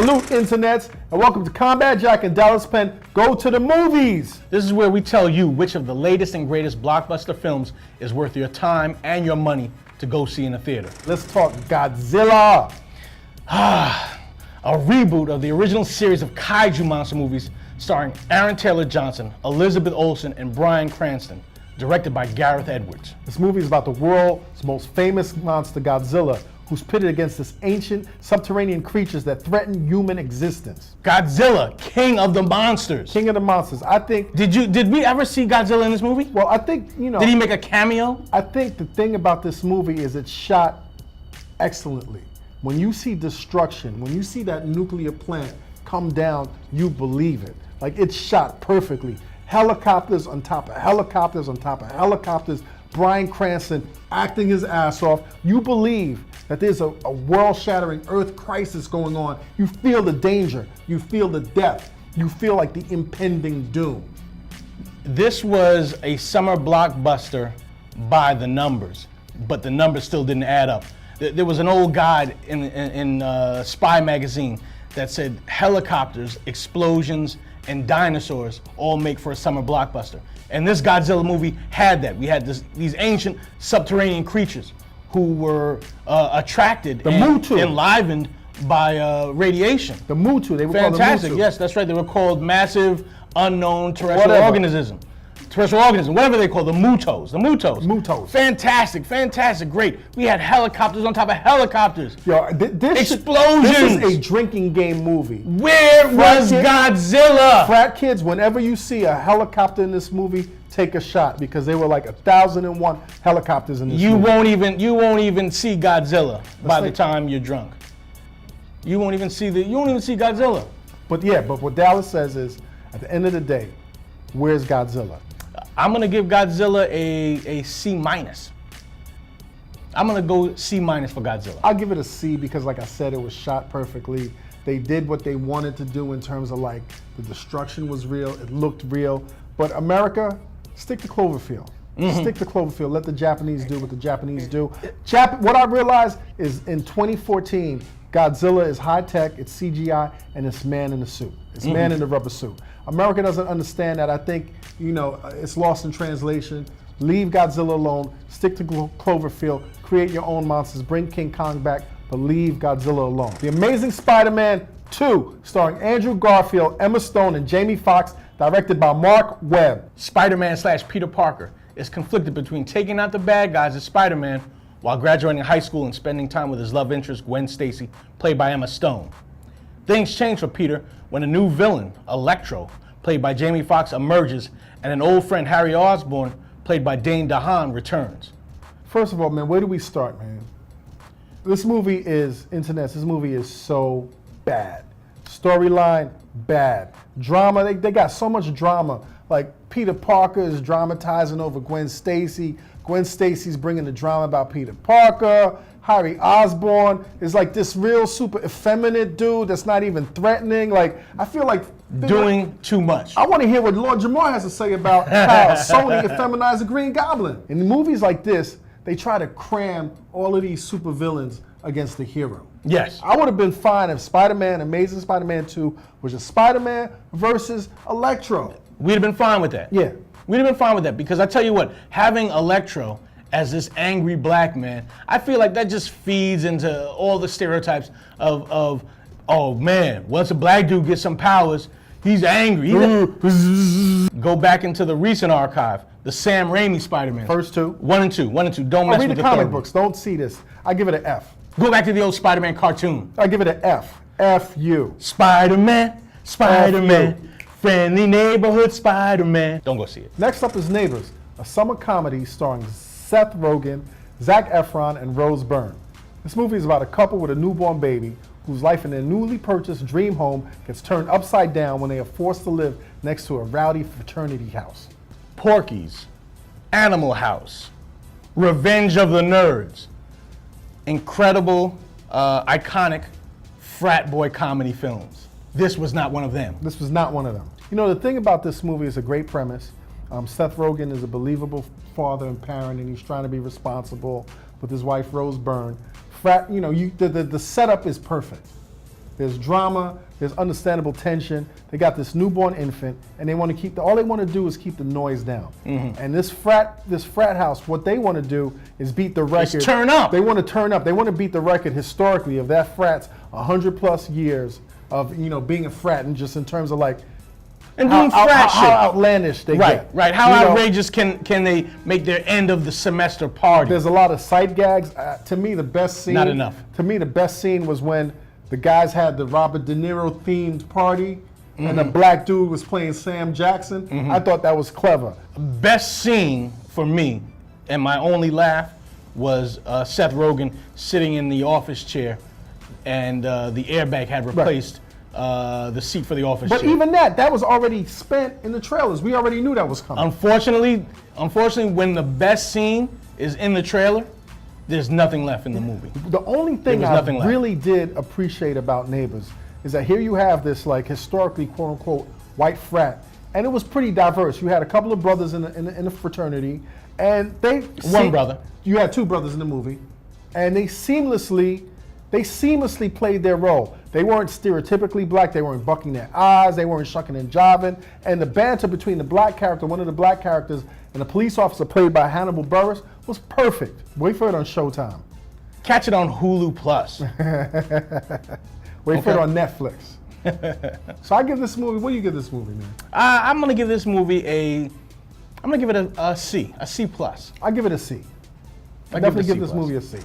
Salute, internets, and welcome to Combat Jack and Dallas Penn Go to the Movies. This is where we tell you which of the latest and greatest blockbuster films is worth your time and your money to go see in a theater. Let's talk Godzilla. A reboot of the original series of kaiju monster movies starring Aaron Taylor Johnson, Elizabeth Olsen, and Bryan Cranston, directed by Gareth Edwards. This movie is about the world's most famous monster, Godzilla, who's pitted against this ancient subterranean creatures that threaten human existence. Godzilla, king of the monsters. King of the monsters. I think. Did we ever see Godzilla in this movie? Well, I think, Did he make a cameo? I think the thing about this movie is it's shot excellently. When you see destruction, when you see that nuclear plant come down, you believe it. Like, it's shot perfectly. Helicopters on top of helicopters on top of helicopters. Bryan Cranston acting his ass off. You believe that there's a world-shattering earth crisis going on. You feel the danger. You feel the death. You feel like the impending doom. This was a summer blockbuster by the numbers, but the numbers still didn't add up. There was an old guide in Spy magazine that said helicopters, explosions, and dinosaurs all make for a summer blockbuster. And this Godzilla movie had that. We had these ancient subterranean creatures who were attracted and enlivened by radiation. The Mutu, they were fantastic. Called the Mutu. Yes, that's right. They were called massive unknown terrestrial organism. Terrestrial organism, whatever they call the Mutos. The Mutos. Mutos. Fantastic, fantastic, great. We had helicopters on top of helicopters. Yo, explosions. This is a drinking game movie. Where was Godzilla? Frat kids, whenever you see a helicopter in this movie, take a shot, because there were like 1,001 helicopters in this movie. You won't even see Godzilla by the time you're drunk. You won't even see Godzilla. But what Dallas says is, at the end of the day, where's Godzilla? I'm gonna give Godzilla a C-. I'm gonna go C- for Godzilla. I'll give it a C because, like I said, it was shot perfectly. They did what they wanted to do in terms of, like, the destruction was real, it looked real. But America, stick to Cloverfield. Stick to Cloverfield. Let the Japanese do what the Japanese do. What I realized is in 2014, Godzilla is high tech, it's CGI, and it's man in the suit. It's man in the rubber suit. America doesn't understand that. I think, it's lost in translation. Leave Godzilla alone, stick to Cloverfield, create your own monsters, bring King Kong back, but leave Godzilla alone. The Amazing SpiderMan 2, starring Andrew Garfield, Emma Stone, and Jamie Foxx, directed by Mark Webb. Spider-Man / Peter Parker is conflicted between taking out the bad guys as Spider-Man while graduating high school and spending time with his love interest, Gwen Stacy, played by Emma Stone. Things change for Peter when a new villain, Electro, played by Jamie Foxx, emerges, and an old friend, Harry Osborn, played by Dane DeHaan, returns. First of all, man, where do we start, man? This movie is so bad. Storyline, bad. Drama, they got so much drama. Like, Peter Parker is dramatizing over Gwen Stacy. Gwen Stacy's bringing the drama about Peter Parker. Harry Osborn is like this real super effeminate dude that's not even threatening. Like, I feel like doing too much. I want to hear what Lord Jamar has to say about how Sony effeminized the Green Goblin. In movies like this, they try to cram all of these supervillains against the hero. Yes. I would have been fine if Spider-Man, Amazing SpiderMan 2, was just Spider-Man versus Electro. We'd have been fine with that. Yeah. We'd have been fine with that, because I tell you what, having Electro as this angry black man, I feel like that just feeds into all the stereotypes of oh man, once a black dude gets some powers, he's angry. Go back into the recent archive, the Sam Raimi Spider-Man. First two? 1 and 2. Don't mess read with the comic books. Don't see this. I give it an F. Go back to the old Spider-Man cartoon. I give it an F. F-U. Spider-Man, friendly neighborhood Spider-Man. Don't go see it. Next up is Neighbors, a summer comedy starring Seth Rogen, Zac Efron, and Rose Byrne. This movie is about a couple with a newborn baby whose life in their newly purchased dream home gets turned upside down when they are forced to live next to a rowdy fraternity house. Porky's, Animal House, Revenge of the Nerds. Incredible, iconic frat boy comedy films. This was not one of them. This was not one of them. The thing about this movie is a great premise. Seth Rogen is a believable father and parent, and he's trying to be responsible with his wife, Rose Byrne. The setup is perfect. there's drama, there's understandable tension. They got this newborn infant, and they want to keep all they want to do is keep the noise down. And this frat house, what they want to do is beat the record. Just turn up. They want to turn up. They want to beat the record historically of that frat's 100+ years of being a frat, and just in terms of like. And doing frat shit. How outlandish they get. Right. How outrageous can they make their end of the semester party? There's a lot of sight gags. To me, the best scene. Not enough. To me, the best scene was when the guys had the Robert De Niro themed party, and the black dude was playing Sam Jackson. I thought that was clever. Best scene for me, and my only laugh, was Seth Rogen sitting in the office chair, and the airbag had replaced the seat for the office chair. But even that was already spent in the trailers. We already knew that was coming. Unfortunately, when the best scene is in the trailer, there's nothing left in the movie. The only thing I really did appreciate about Neighbors is that here you have this like historically quote unquote white frat, and it was pretty diverse. You had a couple of brothers in the fraternity, and one brother. You had two brothers in the movie, and they seamlessly played their role. They weren't stereotypically black. They weren't bucking their eyes. They weren't shucking and jiving. And the banter between the black character, one of the black characters, and the police officer played by Hannibal Buress was perfect. Wait for it on Showtime. Catch it on Hulu Plus. Wait for it on Netflix. So I give this movie. What do you give this movie, man? I'm gonna give this movie a C plus. I give it a C. I definitely give this movie a C.